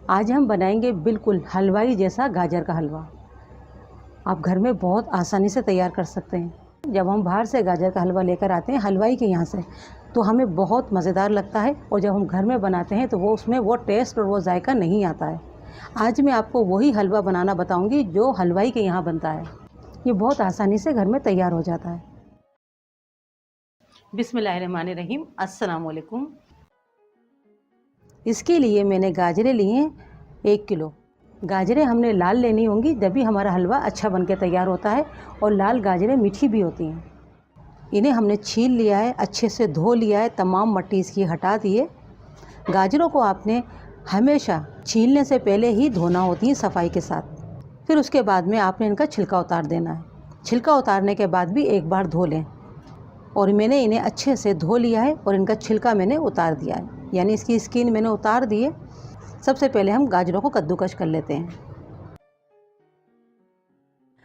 आज हम बनाएंगे बिल्कुल हलवाई जैसा गाजर का हलवा। आप घर में बहुत आसानी से तैयार कर सकते हैं। जब हम बाहर से गाजर का हलवा लेकर आते हैं हलवाई के यहाँ से, तो हमें बहुत मज़ेदार लगता है, और जब हम घर में बनाते हैं तो वो उसमें वो टेस्ट और वो जायका नहीं आता है। आज मैं आपको वही हलवा बनाना बताऊंगी जो हलवाई के यहाँ बनता है। ये बहुत आसानी से घर में तैयार हो जाता है। बिस्मिल्लाहिर्रहमानिर्रहीम, अस्सलाम वालेकुम। इसके लिए मैंने गाजरें ली हैं 1 किलो। गाजरें हमने लाल लेनी होंगी, तभी हमारा हलवा अच्छा बनके तैयार होता है, और लाल गाजरें मीठी भी होती हैं। इन्हें हमने छील लिया है, अच्छे से धो लिया है, तमाम मट्टी इसकी हटा दी है। गाजरों को आपने हमेशा छीलने से पहले ही धोना होती है सफाई के साथ। फिर उसके बाद में आपने इनका छिलका उतार देना है। छिलका उतारने के बाद भी एक बार धो लें। और मैंने इन्हें अच्छे से धो लिया है और इनका छिलका मैंने उतार दिया है, यानी इसकी स्किन मैंने उतार दी है। सबसे पहले हम गाजरों को कद्दूकस कर लेते हैं।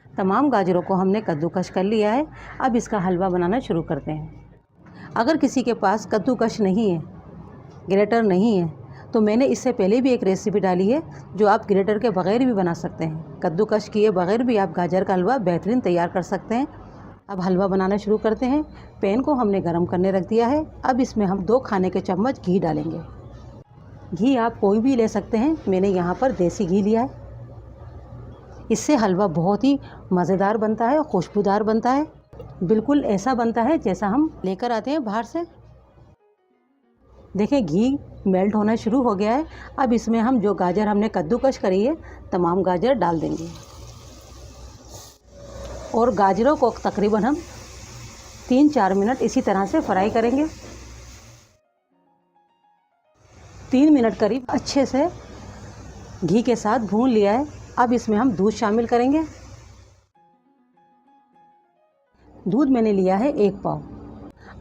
तमाम गाजरों को हमने कद्दूकस कर लिया है। अब इसका हलवा बनाना शुरू करते हैं। अगर किसी के पास कद्दूकस नहीं है, ग्रेटर नहीं है, तो मैंने इससे पहले भी एक रेसिपी डाली है जो आप ग्रेटर के बग़ैर भी बना सकते हैं। कद्दूकस किए बग़ैर भी आप गाजर का हलवा बेहतरीन तैयार कर सकते हैं। अब हलवा बनाना शुरू करते हैं। पैन को हमने गरम करने रख दिया है। अब इसमें हम 2 खाने के चम्मच घी डालेंगे। घी आप कोई भी ले सकते हैं, मैंने यहाँ पर देसी घी लिया है। इससे हलवा बहुत ही मज़ेदार बनता है, खुशबूदार बनता है, बिल्कुल ऐसा बनता है जैसा हम लेकर आते हैं बाहर से। देखें, घी मेल्ट होना शुरू हो गया है। अब इसमें हम जो गाजर हमने कद्दूकस करी है, तमाम गाजर डाल देंगे, और गाजरों को तकरीबन हम 3-4 मिनट इसी तरह से फ्राई करेंगे। 3 मिनट करीब अच्छे से घी के साथ भून लिया है। अब इसमें हम दूध शामिल करेंगे। दूध मैंने लिया है 1 पाव।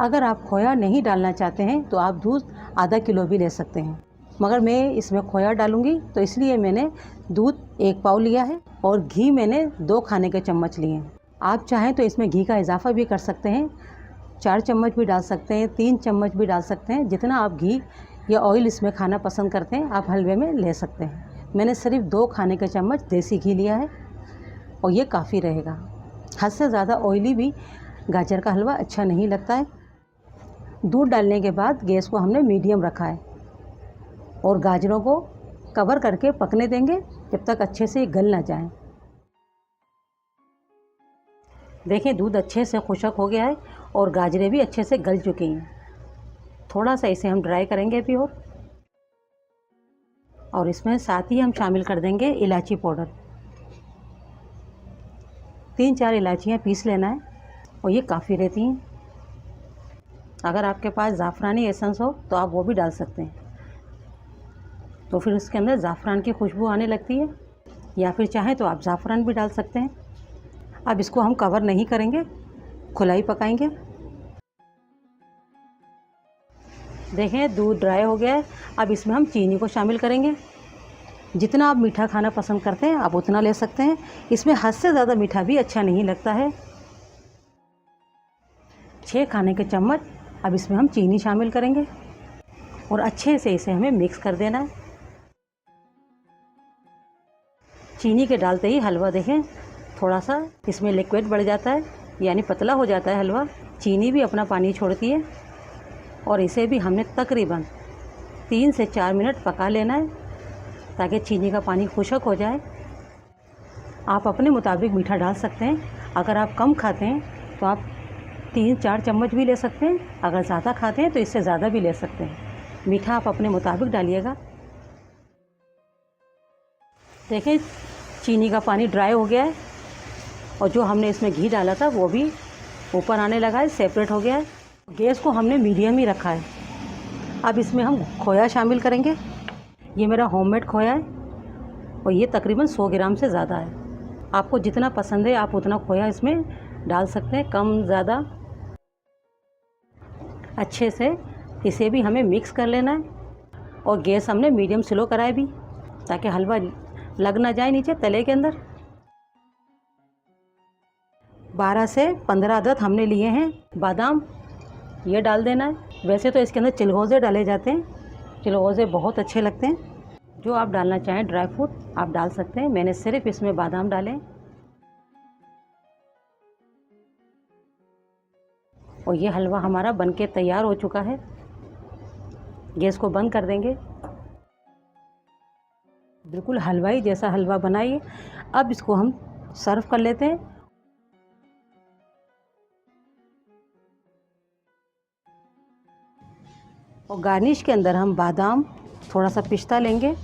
अगर आप खोया नहीं डालना चाहते हैं तो आप दूध आधा किलो भी ले सकते हैं, मगर मैं इसमें खोया डालूंगी तो इसलिए मैंने दूध 1 पाव लिया है, और घी मैंने 2 खाने के चम्मच लिए हैं। आप चाहें तो इसमें घी का इजाफा भी कर सकते हैं, 4 चम्मच भी डाल सकते हैं, 3 चम्मच भी डाल सकते हैं। जितना आप घी या ऑयल इसमें खाना पसंद करते हैं आप हलवे में ले सकते हैं। मैंने सिर्फ 2 खाने के चम्मच देसी घी लिया है, और ये काफ़ी रहेगा। हद से ज़्यादा ऑयली भी गाजर का हलवा अच्छा नहीं लगता है। दूध डालने के बाद गैस को हमने मीडियम रखा है, और गाजरों को कवर करके पकने देंगे जब तक अच्छे से गल ना जाए। देखें, दूध अच्छे से खुशक हो गया है और गाजरें भी अच्छे से गल चुकी हैं। थोड़ा सा इसे हम ड्राई करेंगे अभी, और इसमें साथ ही हम शामिल कर देंगे इलायची पाउडर। 3-4 इलायचियाँ पीस लेना है, और ये काफ़ी रहती हैं। अगर आपके पास ज़ाफ़रानी एसेंस हो तो आप वो भी डाल सकते हैं, तो फिर उसके अंदर ज़ाफ़रान की खुशबू आने लगती है, या फिर चाहें तो आप ज़ाफ़रान भी डाल सकते हैं। अब इसको हम कवर नहीं करेंगे, खुला ही पकाएंगे। देखें, दूध ड्राई हो गया है। अब इसमें हम चीनी को शामिल करेंगे। जितना आप मीठा खाना पसंद करते हैं आप उतना ले सकते हैं। इसमें हद से ज़्यादा मीठा भी अच्छा नहीं लगता है। 6 खाने के चम्मच अब इसमें हम चीनी शामिल करेंगे, और अच्छे से इसे हमें मिक्स कर देना है। चीनी के डालते ही हलवा देखें थोड़ा सा इसमें लिक्विड बढ़ जाता है, यानी पतला हो जाता है हलवा। चीनी भी अपना पानी छोड़ती है, और इसे भी हमने तकरीबन 3 से 4 मिनट पका लेना है, ताकि चीनी का पानी खुशक हो जाए। आप अपने मुताबिक मीठा डाल सकते हैं। अगर आप कम खाते हैं तो आप 3-4 चम्मच भी ले सकते हैं। अगर ज़्यादा खाते हैं तो इससे ज़्यादा भी ले सकते हैं। मीठा आप अपने मुताबिक डालिएगा। देखें, चीनी का पानी ड्राई हो गया है, और जो हमने इसमें घी डाला था वो भी ऊपर आने लगा है, सेपरेट हो गया है। गैस को हमने मीडियम ही रखा है। अब इसमें हम खोया शामिल करेंगे। ये मेरा होममेड खोया है, और ये तकरीबन 100 ग्राम से ज़्यादा है। आपको जितना पसंद है आप उतना खोया इसमें डाल सकते हैं, कम ज़्यादा। अच्छे से इसे भी हमें मिक्स कर लेना है, और गैस हमने मीडियम स्लो करा है भी, ताकि हलवा लग ना जाए नीचे तले के अंदर। 12 से 15 अदद हमने लिए हैं बादाम, ये डाल देना है। वैसे तो इसके अंदर चिलगोज़े डाले जाते हैं, चिलगोज़े बहुत अच्छे लगते हैं। जो आप डालना चाहें ड्राई फ्रूट आप डाल सकते हैं। मैंने सिर्फ इसमें बादाम डाले और ये हलवा हमारा बनके तैयार हो चुका है। गैस को बंद कर देंगे। बिल्कुल हलवाई जैसा हलवा बनाइए। अब इसको हम सर्व कर लेते हैं। और गार्निश के अंदर हम बादाम, थोड़ा सा पिस्ता लेंगे